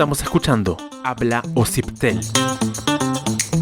Estamos escuchando Habla OSIPTEL.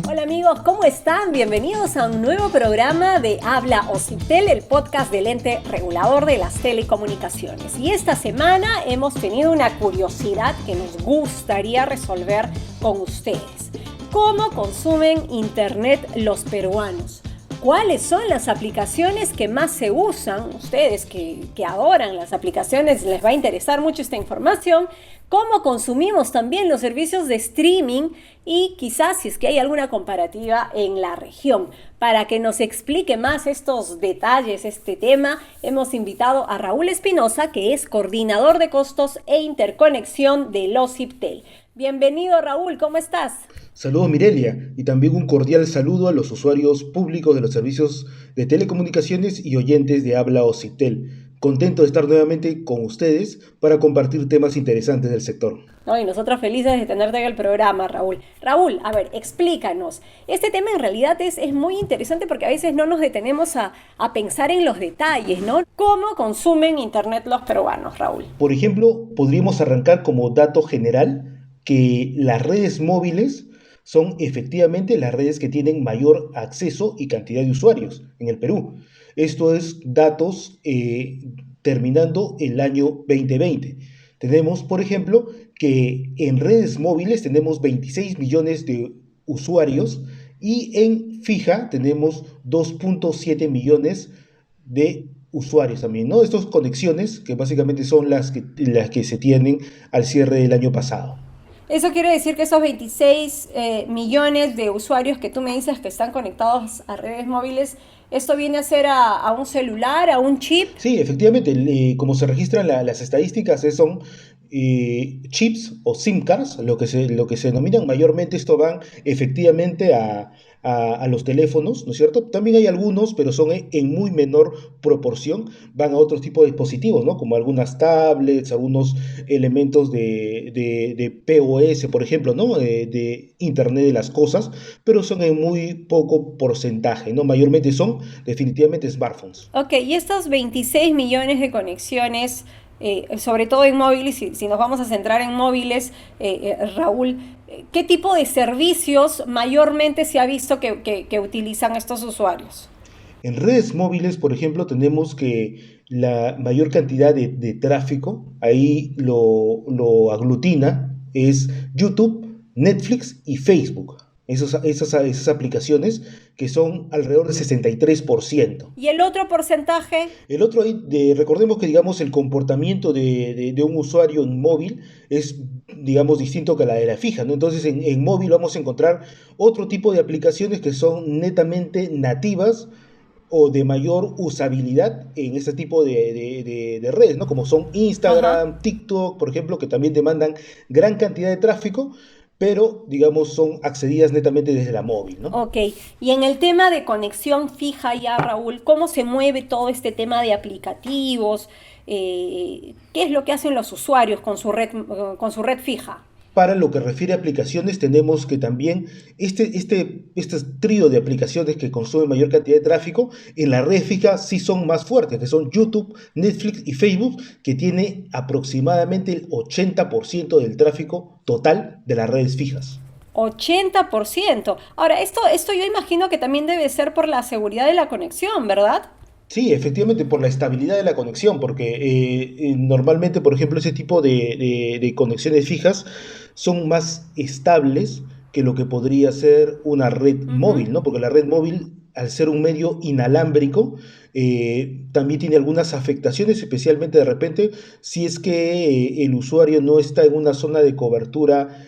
Hola amigos, ¿cómo están? Bienvenidos a un nuevo programa de Habla OSIPTEL, el podcast del ente regulador de las telecomunicaciones. Y esta semana hemos tenido una curiosidad que nos gustaría resolver con ustedes. ¿Cómo consumen internet los peruanos? ¿Cuáles son las aplicaciones que más se usan? Ustedes que adoran las aplicaciones, les va a interesar mucho esta información. ¿Cómo consumimos también los servicios de streaming? Y quizás si es que hay alguna comparativa en la región. Para que nos explique más estos detalles, este tema, hemos invitado a Raúl Espinosa, que es coordinador de costos e interconexión del OSIPTEL. Bienvenido Raúl, ¿cómo estás? Saludos Mirelia, y también un cordial saludo a los usuarios públicos de los servicios de telecomunicaciones y oyentes de Habla OSIPTEL. Contento de estar nuevamente con ustedes para compartir temas interesantes del sector. Y nosotros felices de tenerte en el programa, Raúl. Raúl, a ver, explícanos. Este tema en realidad es muy interesante porque a veces no nos detenemos a pensar en los detalles, ¿no? ¿Cómo consumen internet los peruanos, Raúl? Por ejemplo, podríamos arrancar como dato general que las redes móviles son efectivamente las redes que tienen mayor acceso y cantidad de usuarios en el Perú. Esto es datos terminando el año 2020. Tenemos, por ejemplo, que en redes móviles tenemos 26 millones de usuarios y en fija tenemos 2.7 millones de usuarios también, ¿no? Estas conexiones que básicamente son las que se tienen al cierre del año pasado. Eso quiere decir que esos 26 millones de usuarios que tú me dices que están conectados a redes móviles, ¿esto viene a ser a un celular, a un chip? Sí, efectivamente, como se registran las estadísticas, son chips o SIM cards, lo que se denominan mayormente. Esto van efectivamente a los teléfonos, ¿no es cierto? También hay algunos, pero son en muy menor proporción, van a otros tipos de dispositivos, ¿no? Como algunas tablets, algunos elementos de POS, por ejemplo, ¿no? De Internet de las Cosas, pero son en muy poco porcentaje, ¿no? Mayormente son definitivamente smartphones. Ok, y estos 26 millones de conexiones, sobre todo en móviles, si nos vamos a centrar en móviles, Raúl, ¿qué tipo de servicios mayormente se ha visto que utilizan estos usuarios? En redes móviles, por ejemplo, tenemos que la mayor cantidad de tráfico, ahí lo aglutina, es YouTube, Netflix y Facebook. Esas aplicaciones que son alrededor del 63%. ¿Y el otro porcentaje? El otro, recordemos que digamos el comportamiento de un usuario en móvil es, digamos, distinto que la de la fija, ¿no? Entonces en móvil vamos a encontrar otro tipo de aplicaciones que son netamente nativas o de mayor usabilidad en este tipo de redes, ¿no? Como son Instagram, Ajá. TikTok, por ejemplo, que también demandan gran cantidad de tráfico, pero, digamos, son accedidas netamente desde la móvil, ¿no? Ok, y en el tema de conexión fija ya, Raúl, ¿cómo se mueve todo este tema de aplicativos? ¿Qué es lo que hacen los usuarios con su red fija? Para lo que refiere a aplicaciones, tenemos que también este trío de aplicaciones que consumen mayor cantidad de tráfico, en la red fija sí son más fuertes, que son YouTube, Netflix y Facebook, que tiene aproximadamente el 80% del tráfico total de las redes fijas. 80%. Ahora, esto yo imagino que también debe ser por la seguridad de la conexión, ¿verdad? Sí, efectivamente, por la estabilidad de la conexión, porque normalmente, por ejemplo, ese tipo de conexiones fijas son más estables que lo que podría ser una red móvil, ¿no? Porque la red móvil, al ser un medio inalámbrico, también tiene algunas afectaciones, especialmente de repente si es que el usuario no está en una zona de cobertura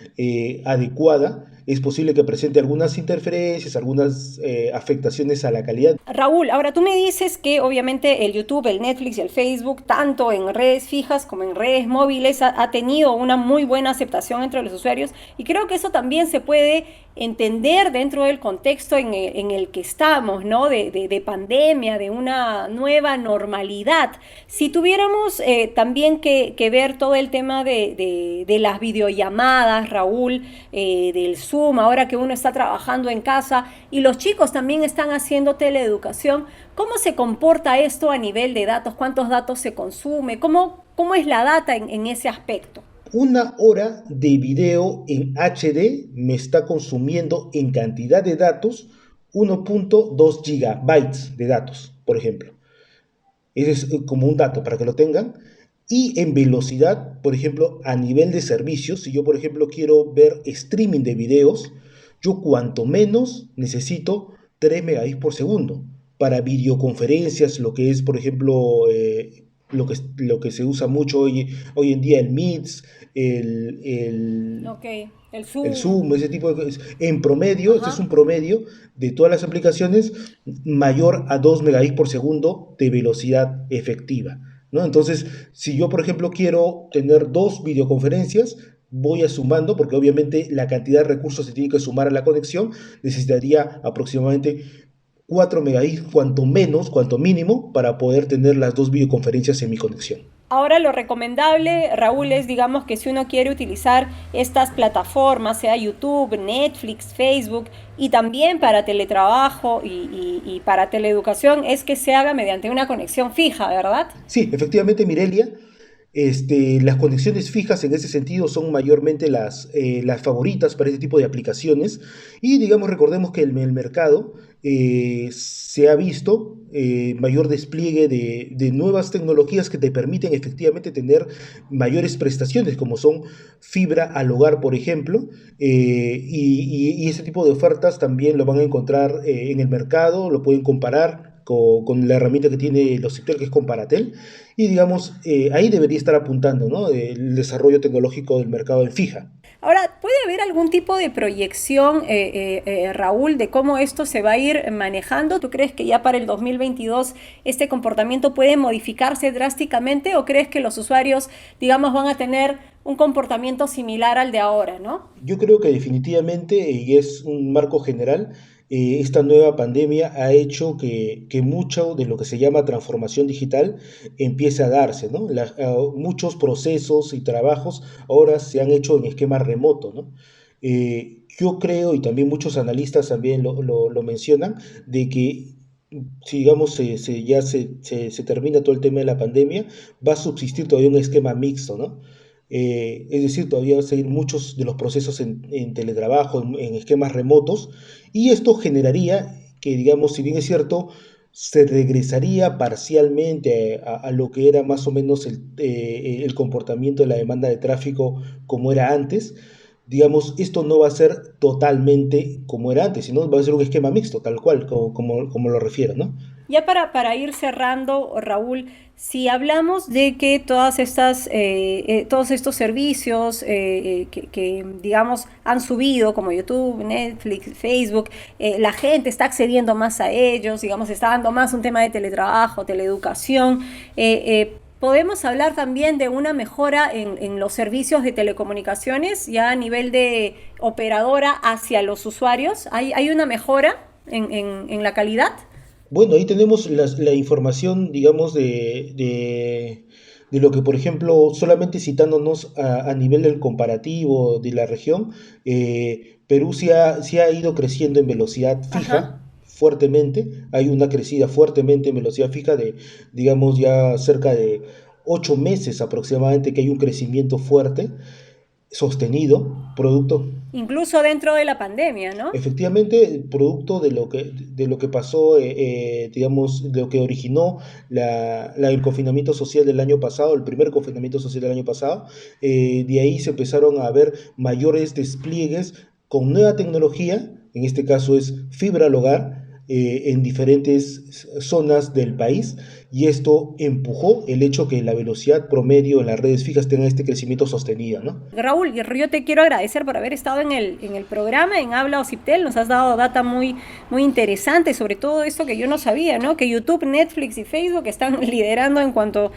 adecuada. Es posible que presente algunas interferencias, algunas afectaciones a la calidad. Raúl, ahora tú me dices que obviamente el YouTube, el Netflix y el Facebook, tanto en redes fijas como en redes móviles, ha tenido una muy buena aceptación entre los usuarios, y creo que eso también se puede entender dentro del contexto en el que estamos, ¿no? De pandemia, de una nueva normalidad. Si tuviéramos también que ver todo el tema de las videollamadas, Raúl, del Zoom, ahora que uno está trabajando en casa y los chicos también están haciendo teleeducación, ¿cómo se comporta esto a nivel de datos? ¿Cuántos datos se consume? ¿Cómo es la data en ese aspecto? una hora de video en HD me está consumiendo en cantidad de datos 1.2 gigabytes de datos, por ejemplo. Ese es como un dato para que lo tengan. Y en velocidad, por ejemplo, a nivel de servicios, si yo, por ejemplo, quiero ver streaming de videos, yo cuanto menos necesito 3 megabits por segundo. Para videoconferencias, lo que es, por ejemplo, lo que se usa mucho hoy en día, el Meets, el, el, Ok, el el Zoom. Zoom, ese tipo de cosas. En promedio, este es un Ajá. promedio de todas las aplicaciones mayor a 2 megabits por segundo de velocidad efectiva, ¿no? Entonces, si yo, por ejemplo, quiero tener dos videoconferencias, voy a sumando, porque obviamente la cantidad de recursos se tiene que sumar a la conexión, necesitaría aproximadamente 4 megabits, cuanto menos, cuanto mínimo, para poder tener las dos videoconferencias en mi conexión. Ahora lo recomendable, Raúl, es digamos que si uno quiere utilizar estas plataformas, sea YouTube, Netflix, Facebook, y también para teletrabajo y para teleeducación, es que se haga mediante una conexión fija, ¿verdad? Sí, efectivamente, Mirelia, las conexiones fijas en ese sentido son mayormente las favoritas para este tipo de aplicaciones y digamos, recordemos que en el mercado se ha visto mayor despliegue de nuevas tecnologías que te permiten efectivamente tener mayores prestaciones, como son fibra al hogar, por ejemplo, y ese tipo de ofertas también lo van a encontrar en el mercado, lo pueden comparar con la herramienta que tiene los Citel, que es Comparatel, y digamos, ahí debería estar apuntando, ¿no? El desarrollo tecnológico del mercado en fija. Ahora, ¿puede haber algún tipo de proyección, Raúl, de cómo esto se va a ir manejando? ¿Tú crees que ya para el 2022 este comportamiento puede modificarse drásticamente o crees que los usuarios, digamos, van a tener un comportamiento similar al de ahora, ¿no? Yo creo que definitivamente, y es un marco general, esta nueva pandemia ha hecho que mucho de lo que se llama transformación digital empiece a darse, ¿no? Muchos procesos y trabajos ahora se han hecho en esquema remoto, ¿no? Yo creo, y también muchos analistas también lo mencionan, de que si digamos se termina todo el tema de la pandemia, va a subsistir todavía un esquema mixto, ¿no? Es decir, todavía va a seguir muchos de los procesos en teletrabajo, en esquemas remotos, y esto generaría que, digamos, si bien es cierto, se regresaría parcialmente a lo que era más o menos el comportamiento de la demanda de tráfico como era antes. Digamos, esto no va a ser totalmente como era antes, sino va a ser un esquema mixto, tal cual, como lo refiero, ¿no? Ya para ir cerrando, Raúl, si hablamos de que todos estos servicios digamos, han subido, como YouTube, Netflix, Facebook, la gente está accediendo más a ellos, digamos, está dando más un tema de teletrabajo, teleeducación, podemos hablar también de una mejora en los servicios de telecomunicaciones, ya a nivel de operadora hacia los usuarios. ¿Hay una mejora en la calidad? Bueno, ahí tenemos la información, digamos, de lo que, por ejemplo, solamente citándonos a nivel del comparativo de la región, Perú sí ha ido creciendo en velocidad Ajá. fija fuertemente, hay una crecida fuertemente en velocidad fija de, digamos, ya cerca de 8 meses aproximadamente que hay un crecimiento fuerte, sostenido, producto. Incluso dentro de la pandemia, ¿no? Efectivamente, producto de lo que pasó, digamos, de lo que originó el confinamiento social del año pasado, el primer confinamiento social del año pasado, de ahí se empezaron a ver mayores despliegues con nueva tecnología, en este caso es fibra al hogar, en diferentes zonas del país, y esto empujó el hecho que la velocidad promedio en las redes fijas tenga este crecimiento sostenido, ¿no? Raúl, yo te quiero agradecer por haber estado en el programa, en Habla Ociptel. Nos has dado data muy interesante sobre todo esto que yo no sabía, ¿no? Que YouTube, Netflix y Facebook están liderando en cuanto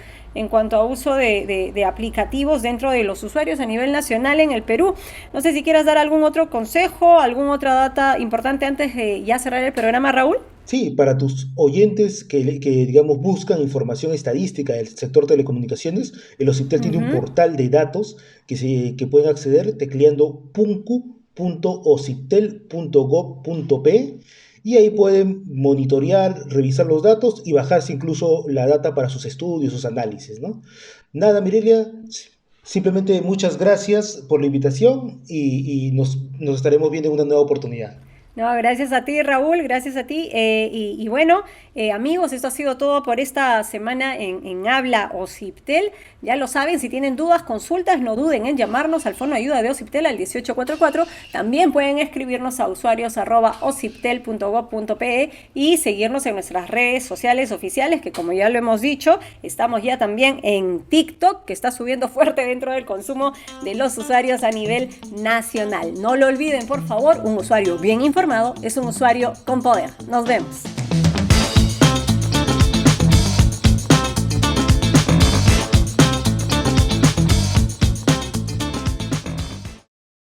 a uso de aplicativos dentro de los usuarios a nivel nacional en el Perú. No sé si quieras dar algún otro consejo, alguna otra data importante antes de ya cerrar el programa, Raúl. Sí, para tus oyentes que, digamos, buscan información estadística del sector telecomunicaciones, el OCIPTEL tiene un Ujú. portal de datos que pueden acceder tecleando puncu.ociptel.gov.p, y ahí pueden monitorear, revisar los datos y bajarse incluso la data para sus estudios, sus análisis, ¿no? Nada, Mirelia, Simplemente muchas gracias por la invitación y nos estaremos viendo en una nueva oportunidad. No, gracias a ti, Raúl, gracias a ti. Y bueno, amigos, esto ha sido todo por esta semana en Habla OSIPTEL. Ya lo saben, si tienen dudas, consultas, no duden en llamarnos al fono de ayuda de OSIPTEL al 1844. También pueden escribirnos a usuarios@osiptel.gov.pe y seguirnos en nuestras redes sociales oficiales, que como ya lo hemos dicho, estamos ya también en TikTok, que está subiendo fuerte dentro del consumo de los usuarios a nivel nacional. No lo olviden, por favor, un usuario bien informado es un usuario con poder. Nos vemos.